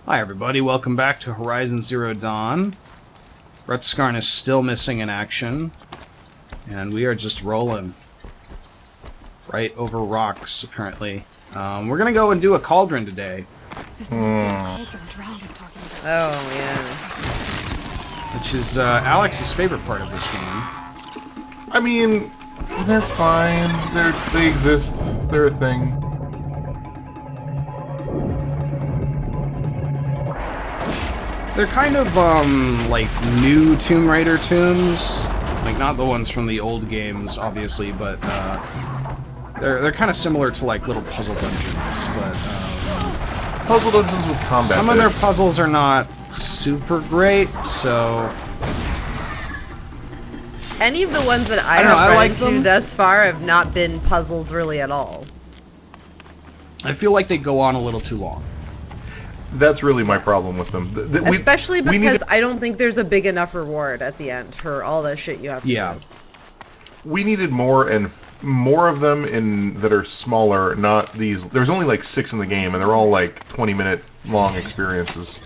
Hi everybody, welcome back to Horizon Zero Dawn. Rutskarn is still missing in action, and we are just rolling. Right over rocks, apparently. We're gonna go and do a Cauldron today. This must be the Cauldron Drow was talking about. Oh, yeah. Which is Alex's favorite part of this game. I mean, they're fine. They exist. They're a thing. They're kind of, like, new Tomb Raider tombs. Like, not the ones from the old games, obviously, but, they're kind of similar to, like, little puzzle dungeons, but, Puzzle dungeons with combat some of their puzzles are not super great, so... Any of the ones that I don't know, have I run like into them. thus far have not been puzzles really at all. I feel like they go on a little too long. That's really my problem with them. Especially because I don't think there's a big enough reward at the end for all the shit you have to do. We needed more and more of them that are smaller, not these. There's only like 6 in the game, and they're all like 20-minute long experiences.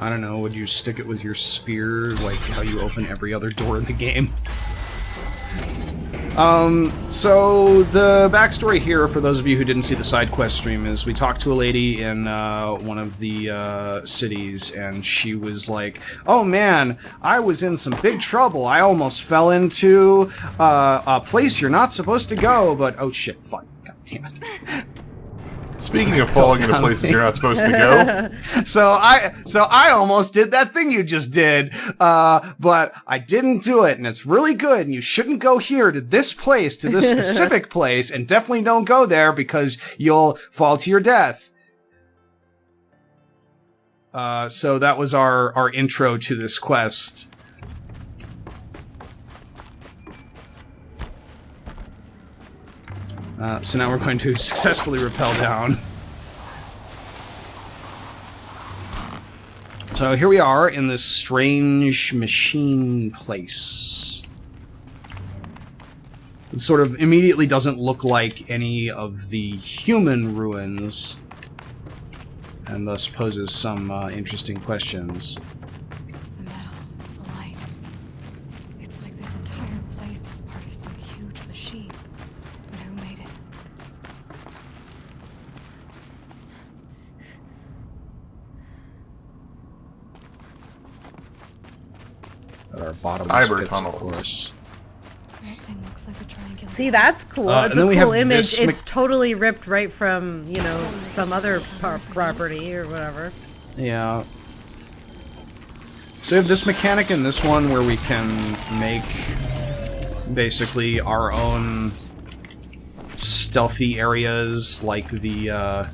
I don't know, would you stick it with your spear, like how you open every other door in the game? So the backstory here, for those of you who didn't see the side quest stream, is we talked to a lady in one of the cities, and she was like, "Oh man, I was in some big trouble. I almost fell into a place you're not supposed to go, but oh shit, fuck, god damn it." Speaking of falling into places you're not supposed to go, so I almost did that thing you just did, but I didn't do it, and it's really good. And you shouldn't go here to this specific place, and definitely don't go there because you'll fall to your death. So that was our intro to this quest. So now we're going to successfully rappel down. So here we are in this strange machine place. It sort of immediately doesn't look like any of the human ruins, and thus poses some interesting questions. The metal, the light. It's like this entire place is part of some huge machine. But who made it? At our bottomless Cyber pits, tunnels. of course. That thing looks like a triangular. See, that's cool. It's and a then we have cool image. this It's totally ripped right from, you know, some other property or whatever. Yeah. So we have this mechanic in this one where we can make basically our own stealthy areas, like the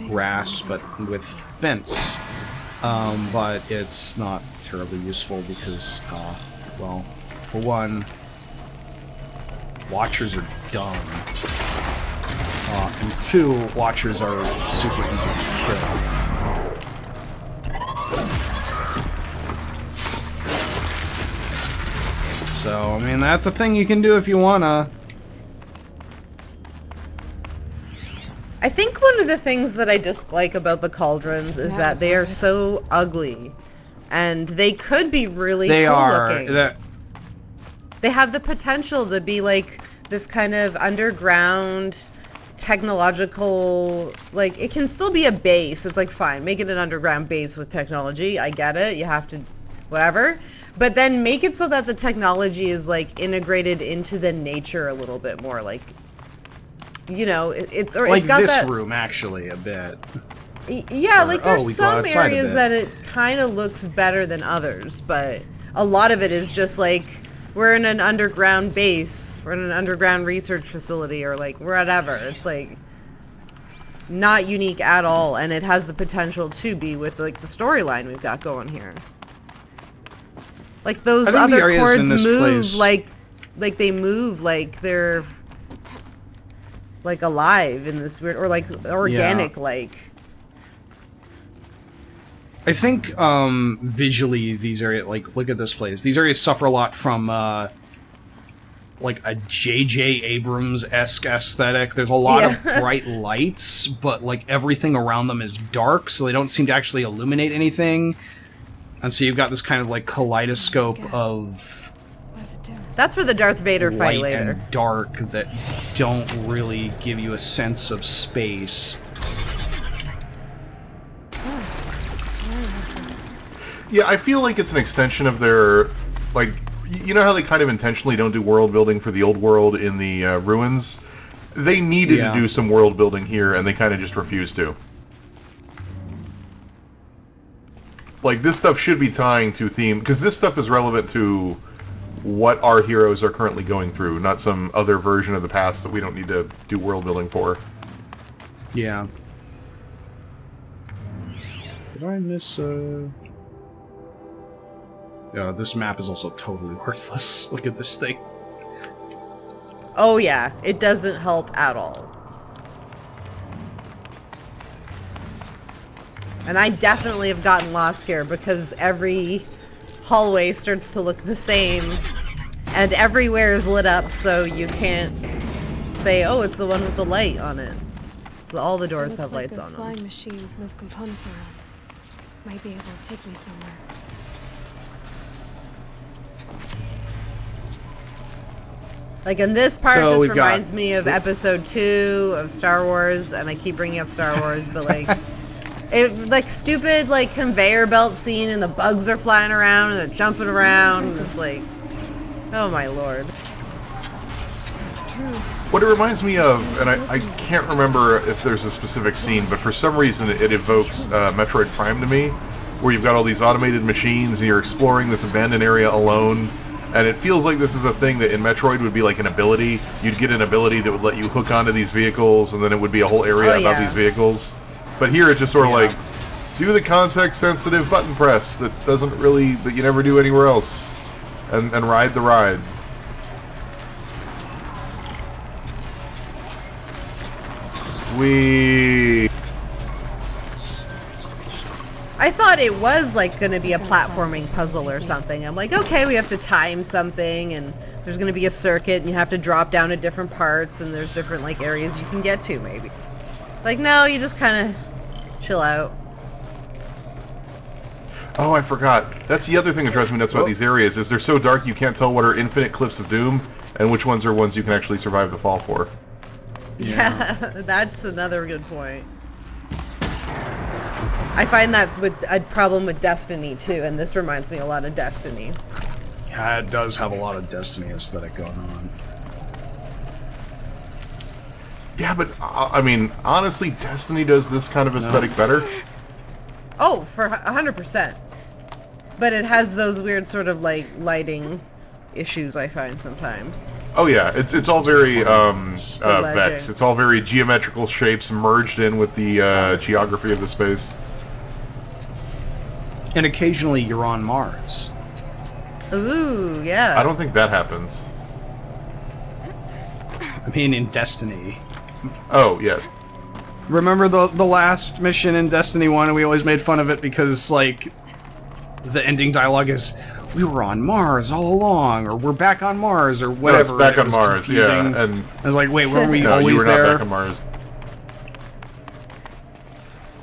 grass, but with vents. But it's not terribly useful because, well, for one, watchers are dumb. And two, watchers are super easy to kill. So, I mean, that's a thing you can do if you wanna. I think one of the things that I dislike about the cauldrons is that they are so ugly. And they could be really cool looking. They have the potential to be like this kind of underground technological, like, it can still be a base. It's like, fine, make it an underground base with technology. I get it. You have to, whatever. But then make it so that the technology is like integrated into the nature a little bit more. Like, you know, it's like got this that, room, actually, a bit. Yeah, like there's we go some outside a areas bit. that it kind of looks better than others, but a lot of it is just like, we're in an underground base, we're in an underground research facility, or like whatever. It's like not unique at all, and it has the potential to be with like the storyline we've got going here. Like those other cords move like they move like they're like alive in this weird, or like organic, like. I think visually these areas, like, look at this place. These areas suffer a lot from like a J.J. Abrams-esque aesthetic. There's a lot of bright lights, but like everything around them is dark, so they don't seem to actually illuminate anything. And so you've got this kind of like kaleidoscope of What does it do? That's for the Darth Vader fight light later. and dark that don't really give you a sense of space. Yeah, I feel like it's an extension of their, like, you know how they kind of intentionally don't do world building for the old world in the ruins? They needed to do some world building here, and they kind of just refused to. Like, this stuff should be tying to theme, because this stuff is relevant to what our heroes are currently going through, not some other version of the past that we don't need to do world building for. Yeah. Did I miss, Yeah, this map is also totally worthless. Look at this thing. Oh yeah, it doesn't help at all. And I definitely have gotten lost here because every hallway starts to look the same. And everywhere is lit up, so you can't say, oh, it's the one with the light on it. So all the doors have lights on them. Flying machines move components around. Might be able to take me somewhere. Like in this part, So this reminds me of episode 2 of Star Wars, and I keep bringing up Star Wars, but like, like stupid like conveyor belt scene, and the bugs are flying around and they're jumping around, and it's like, oh my lord. What it reminds me of, and I can't remember if there's a specific scene, but for some reason it evokes Metroid Prime to me, where you've got all these automated machines and you're exploring this abandoned area alone. And it feels like this is a thing that in Metroid would be like an ability. You'd get an ability that would let you hook onto these vehicles, and then it would be a whole area about these vehicles. But here it's just sort of like, do the context-sensitive button press that doesn't really, that you never do anywhere else. And ride the ride. I thought it was like going to be a platforming puzzle or something. I'm like, okay, we have to time something, and there's going to be a circuit, and you have to drop down at different parts, and there's different like areas you can get to, maybe. It's like, no, you just kind of chill out. Oh, I forgot. That's the other thing that drives me nuts about these areas, is they're so dark you can't tell what are infinite cliffs of doom, and which ones are ones you can actually survive the fall for. Yeah, that's another good point. I find that's with a problem with Destiny too, and this reminds me a lot of Destiny. Yeah, it does have a lot of Destiny aesthetic going on. Yeah, but I mean, honestly, Destiny does this kind of aesthetic better. Oh, for 100%. But it has those weird sort of like lighting issues I find sometimes. Oh yeah, it's all very Vex. It's all very geometrical shapes merged in with the geography of the space. And occasionally you're on Mars. Ooh, yeah. I don't think that happens. I mean, in Destiny. Oh, yes. Remember the last mission in Destiny 1, and we always made fun of it because, like, the ending dialogue is, we were on Mars all along, or we're back on Mars, or whatever. No, it's back on Mars, confusing. yeah. And I was like, wait, weren't we no, always you were there? not back on Mars.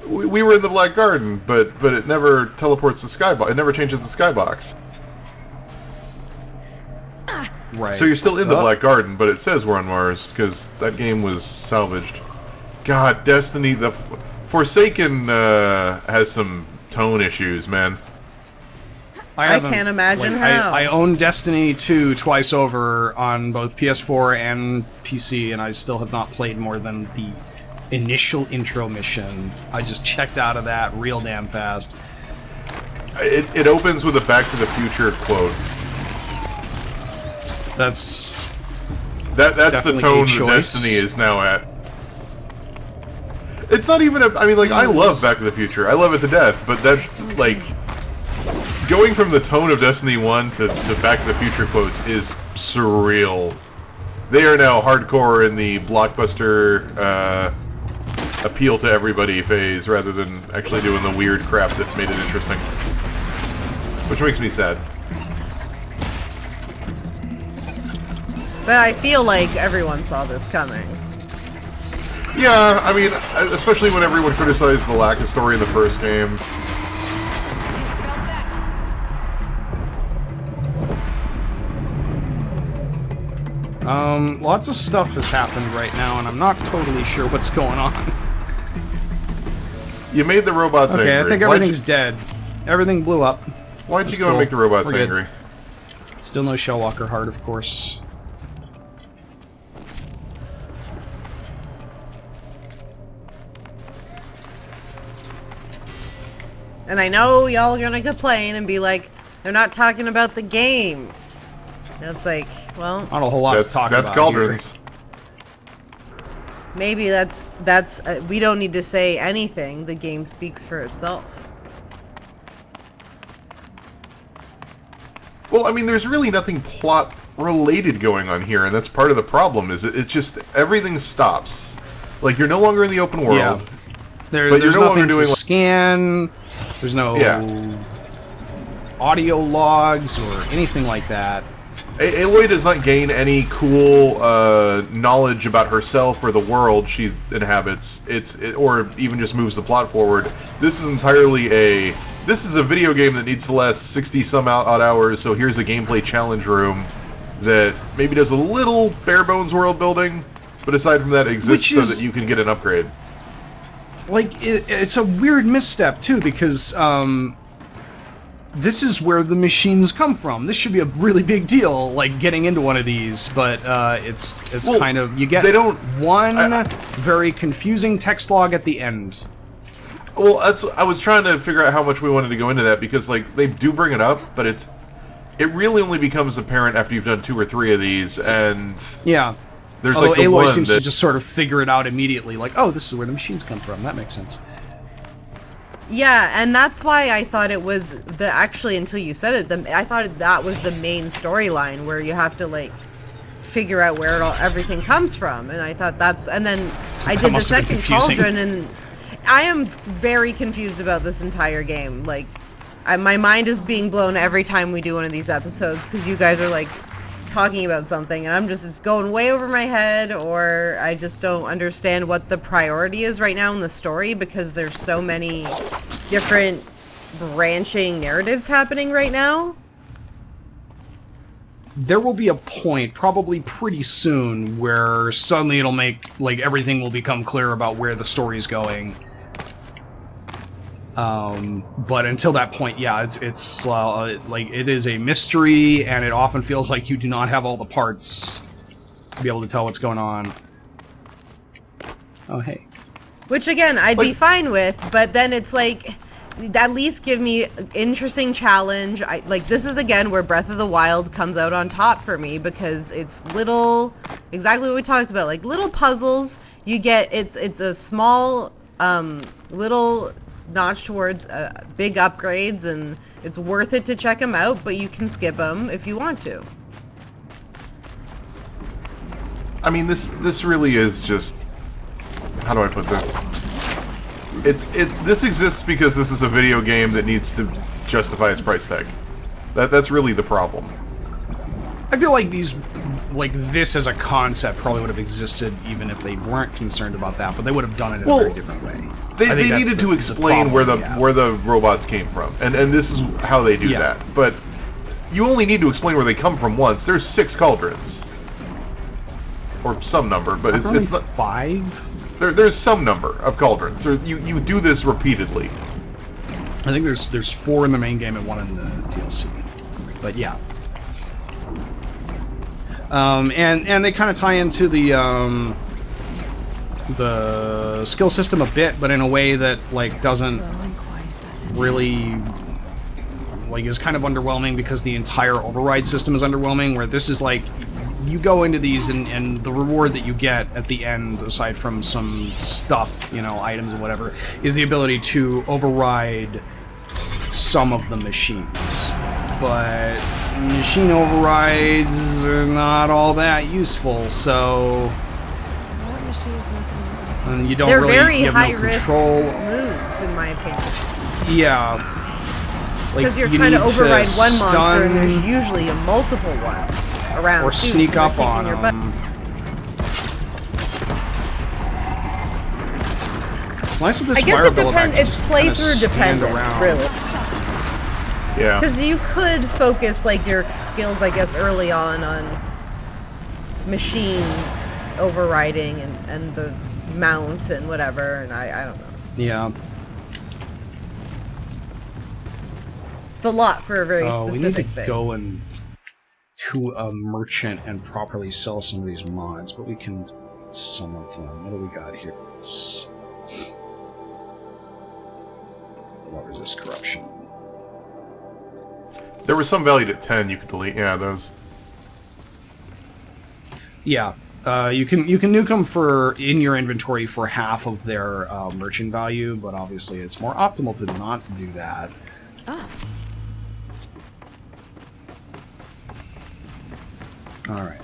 We were in the Black Garden, but it never teleports the skybox. It never changes the skybox. Right. So you're still in the Black Garden, but it says we're on Mars, because that game was salvaged. God, Destiny, the Forsaken has some tone issues, man. I can't imagine how. I own Destiny 2 twice over on both PS4 and PC, and I still have not played more than the initial intro mission. I just checked out of that real damn fast. It opens with a Back to the Future quote. That's the tone that Destiny is now at. It's not even I mean, like, I love Back to the Future. I love it to death, but that's, like, going from the tone of Destiny 1 to Back to the Future quotes is surreal. They are now hardcore in the blockbuster appeal to everybody phase, rather than actually doing the weird crap that made it interesting. Which makes me sad. But I feel like everyone saw this coming. Yeah, I mean, especially when everyone criticized the lack of story in the first game. Lots of stuff has happened right now, and I'm not totally sure what's going on. You made the robots angry. Okay, I think everything's dead. Everything blew up. Why'd you go and make the robots angry? Still no Shellwalker heart, of course. And I know y'all are gonna complain and be like, they're not talking about the game. And it's like, well, not a whole lot to talk about. That's Cauldrons. Maybe that's we don't need to say anything. The game speaks for itself. Well, I mean, there's really nothing plot related going on here, and that's part of the problem. Is it just everything stops. Like you're no longer in the open world. Yeah. But there's you're no nothing longer doing to scan. There's no audio logs or anything like that. Aloy does not gain any cool knowledge about herself or the world she inhabits. Or even just moves the plot forward. This is entirely this is a video game that needs to last 60 some odd hours. So here's a gameplay challenge room that maybe does a little bare bones world building, but aside from that, exists so that you can get an upgrade. Like it's a weird misstep too, because this is where the machines come from. This should be a really big deal, like getting into one of these, but it's kind of you get one very confusing text log at the end. Well, I was trying to figure out how much we wanted to go into that, because like they do bring it up, but it really only becomes apparent after you've done 2 or 3 of these, and yeah. There's Although like the Aloy one seems to just sort of figure it out immediately, like, oh, this is where the machines come from. That makes sense. Yeah, and that's why I thought it was actually, until you said it, I thought that was the main storyline, where you have to like figure out where everything comes from, and I thought and then I did the second Cauldron, and I am very confused about this entire game. Like, my mind is being blown every time we do one of these episodes, because you guys are like talking about something and I'm just, it's going way over my head, or I just don't understand what the priority is right now in the story, because there's so many different branching narratives happening right now. There will be a point, probably pretty soon, where suddenly it'll make, like, everything will become clear about where the story's going. But until that point, yeah, it's like, it is a mystery, and it often feels like you do not have all the parts to be able to tell what's going on. Oh, hey. Which, again, I'd be fine with, but then it's like, at least give me an interesting challenge. Like, this is, again, where Breath of the Wild comes out on top for me, because it's little, exactly what we talked about, like, little puzzles. You get, it's a small, little notch towards big upgrades, and it's worth it to check them out, but you can skip them if you want to. I mean, this really is just, how do I put this? This exists because this is a video game that needs to justify its price tag. That's really the problem. I feel like this as a concept probably would have existed even if they weren't concerned about that, but they would have done it in a very different way. They needed to explain where the robots came from, and this is how they do that. But you only need to explain where they come from once. There's 6 Cauldrons, or some number, but it's not 5. There's some number of Cauldrons. You do this repeatedly. I think there's 4 in the main game and 1 in the DLC. But yeah. And they kind of tie into the skill system a bit, but in a way that like doesn't really, like, is kind of underwhelming, because the entire override system is underwhelming, where this is like, you go into these and the reward that you get at the end, aside from some stuff, you know, items and whatever, is the ability to override some of the machines. But machine overrides are not all that useful, so and you don't They're really very you have high no risk control. moves, in my opinion. Yeah. Because you're trying to override one monster, and there's usually multiple ones. around. Or too, sneak so up they're on kicking your butt. them. It's nice that this I guess fire it bellow depends. back It's just kinda playthrough stand dependent, around. really. Yeah. Because you could focus like your skills, I guess, early on machine overriding and the mount and whatever, and I don't know. Yeah. It's a lot for a very We need to specific thing. go and to a merchant and properly sell some of these mods, but we can some of them. What do we got here? What resist corruption? There was some valued at 10 you could delete. Yeah, those. Yeah. You can nuke them for in your inventory for half of their merchant value, but obviously it's more optimal to not do that. Ah. All right.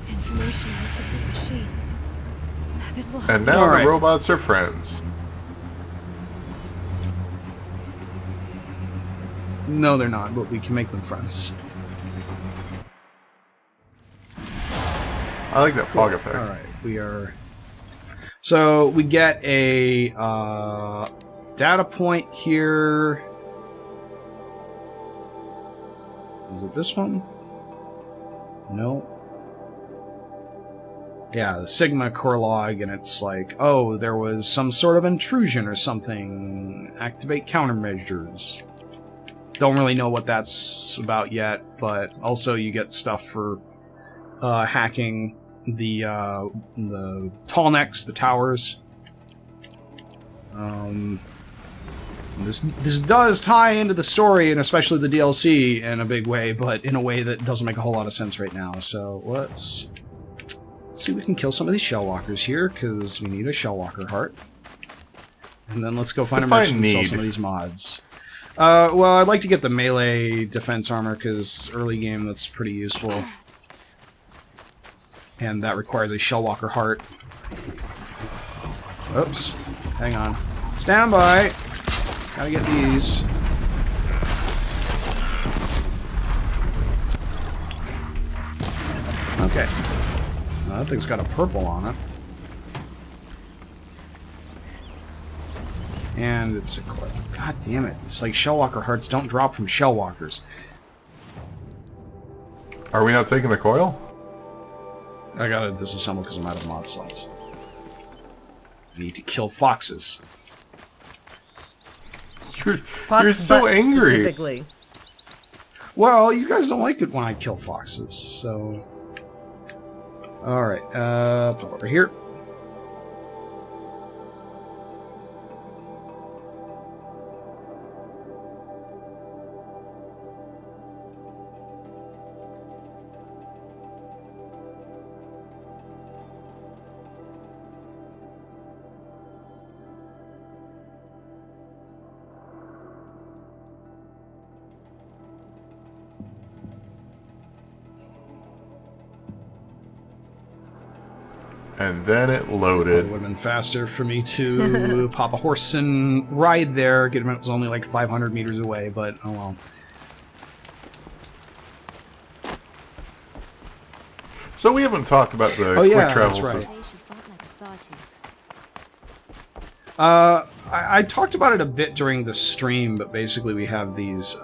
Information on different machines. This will help. And now Alright. the robots are friends. No, they're not, but we can make them friends. I like that fog effect. All right, we are. So we get a data point here. Is it this one? No. Yeah, the Sigma core log, and it's like, oh, there was some sort of intrusion or something. Activate countermeasures. Don't really know what that's about yet, but also you get stuff for hacking the tall necks, the towers. This does tie into the story and especially the DLC in a big way, but in a way that doesn't make a whole lot of sense right now. So let's see if we can kill some of these shellwalkers here, because we need a shellwalker heart. And then let's go find a merchant and sell some of these mods. Well, I'd like to get the melee defense armor, because early game that's pretty useful. And that requires a shellwalker heart. Oops. Hang on. Stand by! Gotta get these. Okay. Well, that thing's got a purple on it. And it's equipped. God damn it. It's like shellwalker hearts don't drop from shellwalkers. Are we not taking the coil? I gotta disassemble because I'm out of mod slots. I need to kill foxes. You're so angry. Specifically. Well, you guys don't like it when I kill foxes, so... Alright, put over here. And then it It loaded. would have been faster for me to pop a horse and ride there. Given it was only like 500 meters away, but oh well. So we haven't talked about the Oh, yeah, quick travel that's right. system. I talked about it a bit during the stream, but basically we have these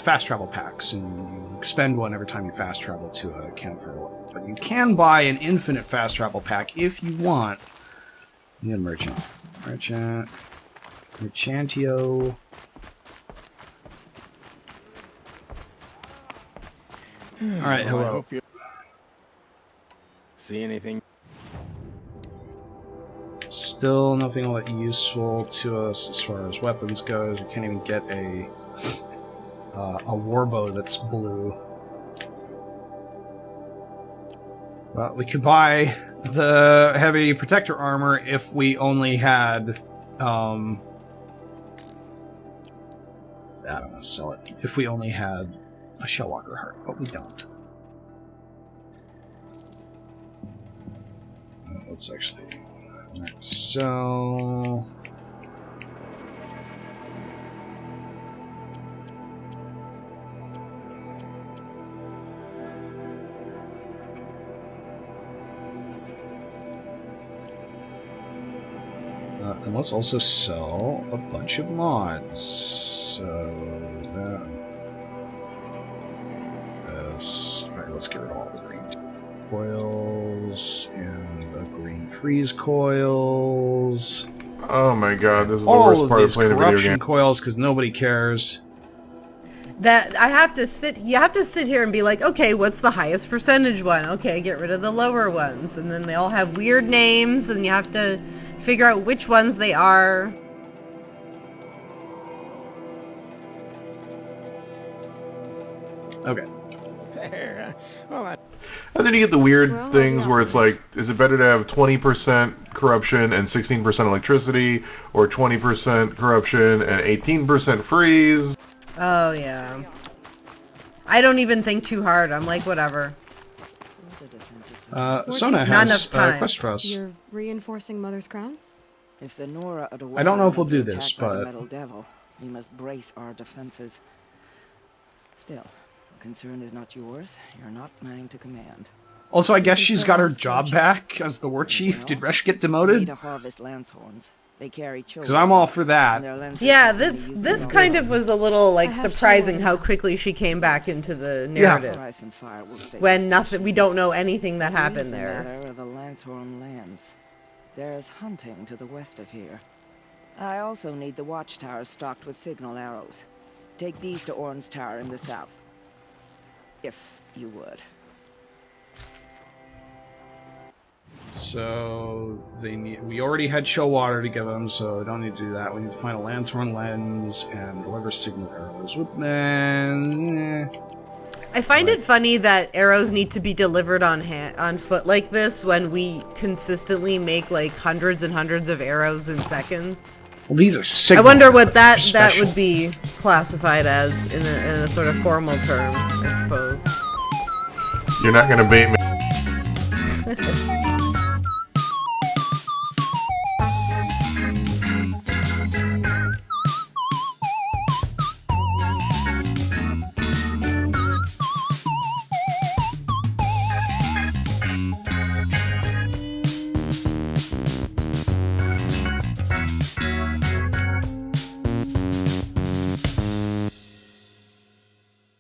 fast travel packs, and you expend one every time you fast travel to a campfire. But you can buy an infinite fast travel pack if you want. You need a merchant. Merchant. Merchantio. Alright, hello. I hope you see anything. Still nothing all that useful to us as far as weapons goes. We can't even get a warbow that's blue. Well, we could buy the heavy protector armor if we only had, I don't know, sell it. If we only had a Shellwalker heart, but we don't. Let's actually so. And let's also sell a bunch of mods. So that is alright. Let's get rid of all the green coils and the green freeze coils. Oh my god, this is the worst part of playing a video game. Coils because nobody cares. That I have to sit. You have to sit here and be like, okay, what's the highest percentage one? Okay, get rid of the lower ones, and then they all have weird names, and you have to figure out which ones they are. Okay. And then you get the weird things where it's like, is it better to have 20% corruption and 16% electricity, or 20% corruption and 18% freeze? Oh, yeah. I don't even think too hard. I'm like, whatever. Sona has a quest for us. You're reinforcing Mother's Crown? If the Nora are the I don't know if we'll do this, but... Metal Devil, we must brace our defenses. Still, the concern is not yours. You're not mine to command. Also, I guess she's got her job back as the war chief. Did Resh get demoted? To harvest Lancehorns. They carry children. Because I'm all for that. Yeah, this kind of was a little like surprising how quickly she came back into the narrative. When we don't know anything that happened there. Of the Lancehorn lands. There's hunting to the west of here. I also need the watchtowers stocked with signal arrows. Take these to Orn's Tower in the south. If you would. So they need. We already had show water to give them, so we don't need to do that. We need to find a Lancehorn lens and deliver signal arrows with them. I find it funny that arrows need to be delivered on foot like this when we consistently make like hundreds and hundreds of arrows in seconds. Well, these are signal. I wonder what that would be classified as in a sort of formal term, I suppose. You're not gonna bait me.